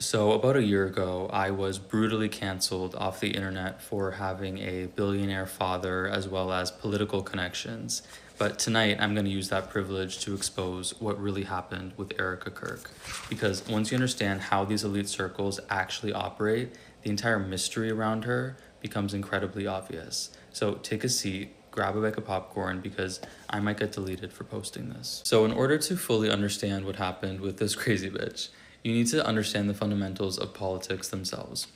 So, about a year ago, I was brutally canceled off the internet for having a billionaire father as well as political connections. But tonight, I'm going to use that privilege to expose what really happened with Erika Kirk. Because once you understand how these elite circles actually operate, the entire mystery around her becomes incredibly obvious. So, take a seat, grab a bag of popcorn because I might get deleted for posting this. So, in order to fully understand what happened with this crazy bitch, you need to understand the fundamentals of politics themselves.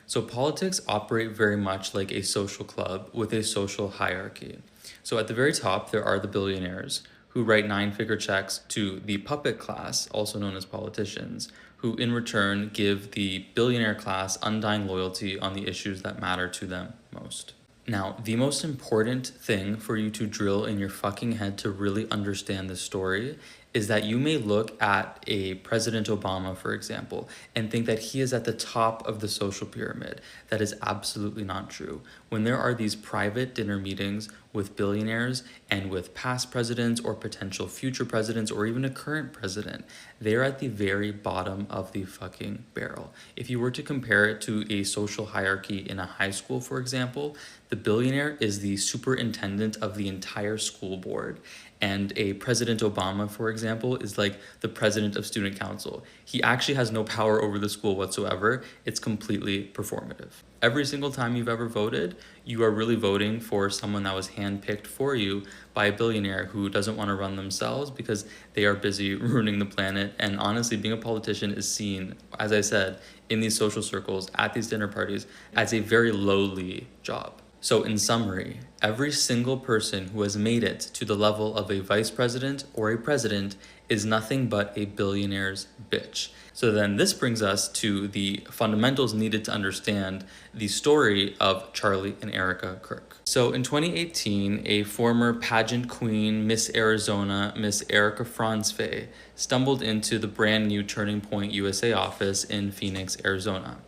So, politics operate very much like a social club with a social hierarchy. So, at the very top, there are the billionaires who write nine-figure checks to the puppet class, also known as politicians, who in return give the billionaire class undying loyalty on the issues that matter to them most. Now, the most important thing for you to drill in your fucking head to really understand this story is that you may look at a President Obama, for example, and think that he is at the top of the social pyramid. That is absolutely not true. When there are these private dinner meetings with billionaires and with past presidents or potential future presidents or even a current president, they're at the very bottom of the fucking barrel. If you were to compare it to a social hierarchy in a high school, for example, the billionaire is the superintendent of the entire school board. And a President Obama, for example, is like the president of student council. He actually has no power over the school whatsoever. It's completely performative. Every single time you've ever voted, you are really voting for someone that was handpicked for you by a billionaire who doesn't want to run themselves because they are busy ruining the planet. And honestly, being a politician is seen, as I said, in these social circles, at these dinner parties, as a very lowly job. So, in summary, every single person who has made it to the level of a vice president or a president is nothing but a billionaire's bitch. So then this brings us to the fundamentals needed to understand the story of Charlie and Erika Kirk. So in 2018, a former pageant queen, Miss Arizona, Miss Erika Franzfey, stumbled into the brand new Turning Point USA office in Phoenix, Arizona.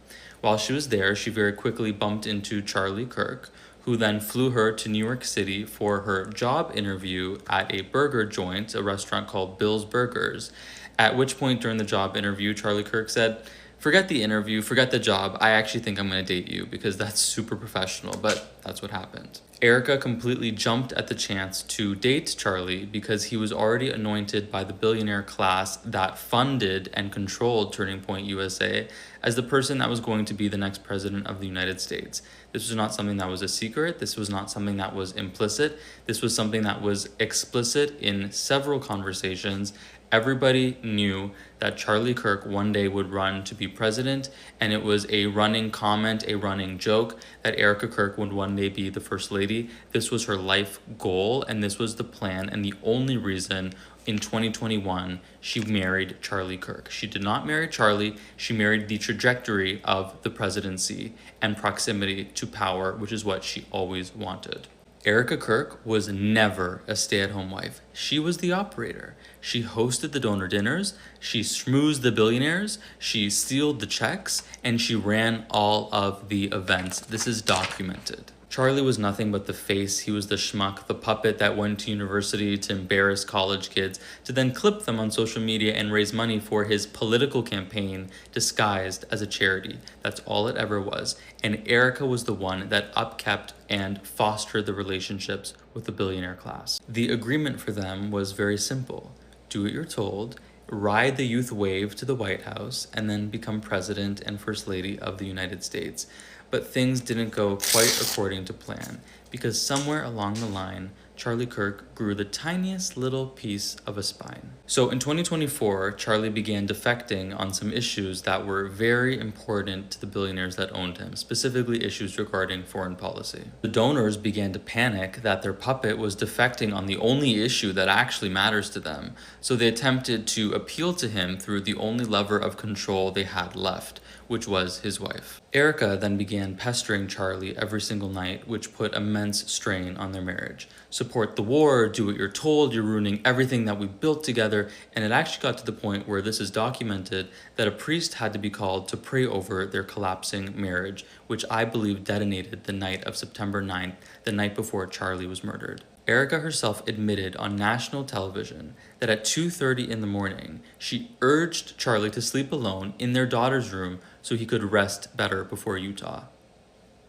While she was there, she very quickly bumped into Charlie Kirk, who then flew her to New York City for her job interview at a burger joint, a restaurant called Bill's Burgers. At which point during the job interview, Charlie Kirk said, "Forget the interview, forget the job. I actually think I'm going to date you," because that's super professional, but that's what happened. Erika completely jumped at the chance to date Charlie because he was already anointed by the billionaire class that funded and controlled Turning Point USA as the person that was going to be the next president of the United States. This was not something that was a secret. This was not something that was implicit. This was something that was explicit in several conversations. Everybody knew that Charlie Kirk one day would run to be president, and it was a running comment, a running joke that Erika Kirk would one day be the first lady. This was her life goal, and this was the plan, and the only reason in 2021 she married Charlie Kirk. She did not marry Charlie, she married the trajectory of the presidency and proximity to power, which is what she always wanted. Erika Kirk was never a stay-at-home wife. She was the operator. She hosted the donor dinners, she schmoozed the billionaires, she sealed the checks, and she ran all of the events. This is documented. Charlie was nothing but the face. He was the schmuck, the puppet that went to university to embarrass college kids, to then clip them on social media and raise money for his political campaign disguised as a charity. That's all it ever was. And Erika was the one that upkept and fostered the relationships with the billionaire class. The agreement for them was very simple. Do what you're told, ride the youth wave to the White House, and then become president and first lady of the United States. But things didn't go quite according to plan, because somewhere along the line, Charlie Kirk grew the tiniest little piece of a spine. So in 2024, Charlie began defecting on some issues that were very important to the billionaires that owned him, specifically issues regarding foreign policy. The donors began to panic that their puppet was defecting on the only issue that actually matters to them, so they attempted to appeal to him through the only lever of control they had left, which was his wife. Erika then began pestering Charlie every single night, which put immense strain on their marriage. Support the war, do what you're told, you're ruining everything that we built together, and it actually got to the point where this is documented that a priest had to be called to pray over their collapsing marriage, which I believe detonated the night of September 9th, the night before Charlie was murdered. Erika herself admitted on national television that at 2:30 in the morning, she urged Charlie to sleep alone in their daughter's room so he could rest better before Utah.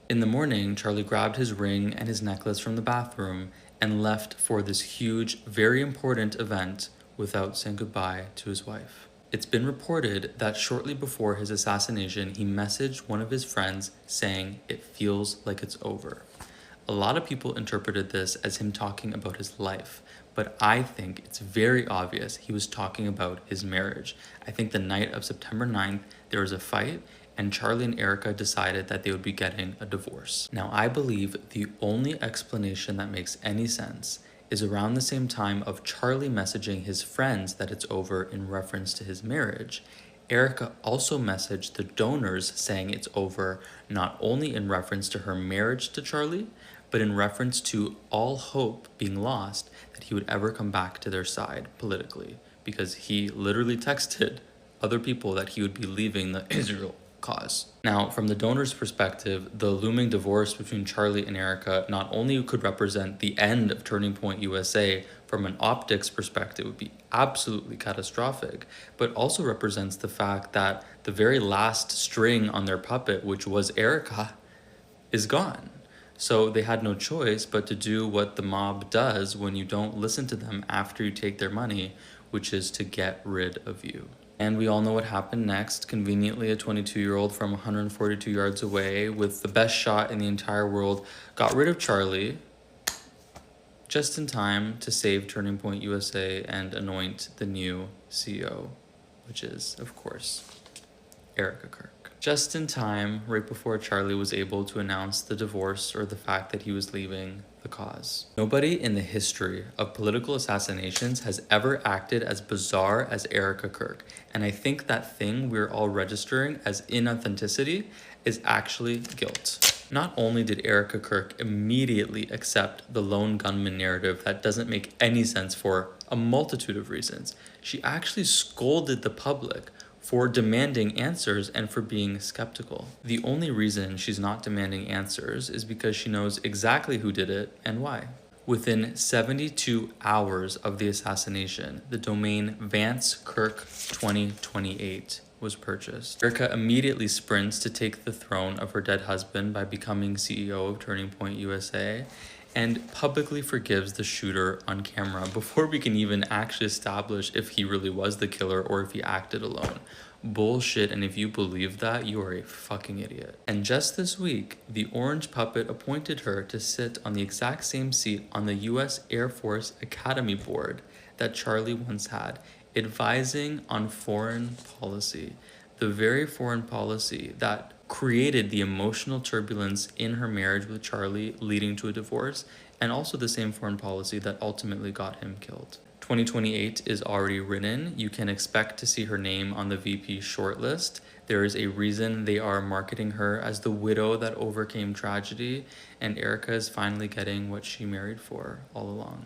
In the morning, Charlie grabbed his ring and his necklace from the bathroom and left for this huge, very important event without saying goodbye to his wife. It's been reported that shortly before his assassination, he messaged one of his friends saying, "It feels like it's over." A lot of people interpreted this as him talking about his life, but I think it's very obvious he was talking about his marriage. I think the night of September 9th, there was a fight, and Charlie and Erika decided that they would be getting a divorce. Now, I believe the only explanation that makes any sense is around the same time of Charlie messaging his friends that it's over in reference to his marriage. Erika also messaged the donors saying it's over, not only in reference to her marriage to Charlie, but in reference to all hope being lost that he would ever come back to their side politically, because he literally texted other people that he would be leaving the Israel cause. Now, from the donor's perspective, the looming divorce between Charlie and Erika not only could represent the end of Turning Point USA from an optics perspective, would be absolutely catastrophic, but also represents the fact that the very last string on their puppet, which was Erika, is gone. So they had no choice but to do what the mob does when you don't listen to them after you take their money, which is to get rid of you. And we all know what happened next. Conveniently, a 22-year-old from 142 yards away with the best shot in the entire world got rid of Charlie just in time to save Turning Point USA and anoint the new CEO, which is, of course, Erika Kirk. Just in time, right before Charlie was able to announce the divorce or the fact that he was leaving the cause. Nobody in the history of political assassinations has ever acted as bizarre as Erika Kirk. And I think that thing we're all registering as inauthenticity is actually guilt. Not only did Erika Kirk immediately accept the lone gunman narrative that doesn't make any sense for a multitude of reasons, she actually scolded the public for demanding answers and for being skeptical. The only reason she's not demanding answers is because she knows exactly who did it and why. Within 72 hours of the assassination, the domain Vance Kirk 2028 was purchased. Erika immediately sprints to take the throne of her dead husband by becoming CEO of Turning Point USA, and publicly forgives the shooter on camera before we can even actually establish if he really was the killer or if he acted alone. Bullshit, and if you believe that, you are a fucking idiot. And just this week, the orange puppet appointed her to sit on the exact same seat on the US Air Force Academy Board that Charlie once had, advising on foreign policy. The very foreign policy that created the emotional turbulence in her marriage with Charlie, leading to a divorce, and also the same foreign policy that ultimately got him killed. 2028 is already written. You can expect to see her name on the VP shortlist. There is a reason they are marketing her as the widow that overcame tragedy, and Erika is finally getting what she married for all along.